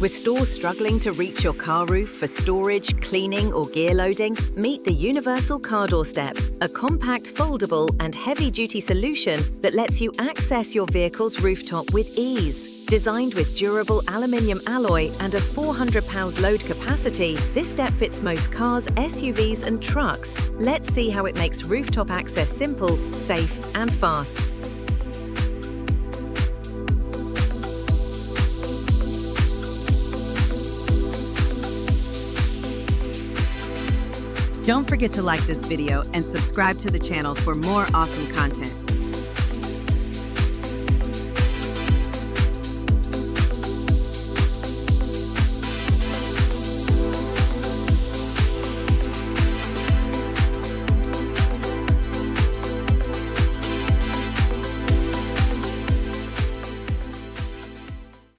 With stores struggling to reach your car roof for storage, cleaning, or gear loading, meet the Universal Car Door Step, a compact, foldable, and heavy-duty solution that lets you access your vehicle's rooftop with ease. Designed with durable aluminium alloy and a 400 pounds load capacity, this step fits most cars, SUVs, and trucks. Let's see how it makes rooftop access simple, safe, and fast. Don't forget to like this video and subscribe to the channel for more awesome content.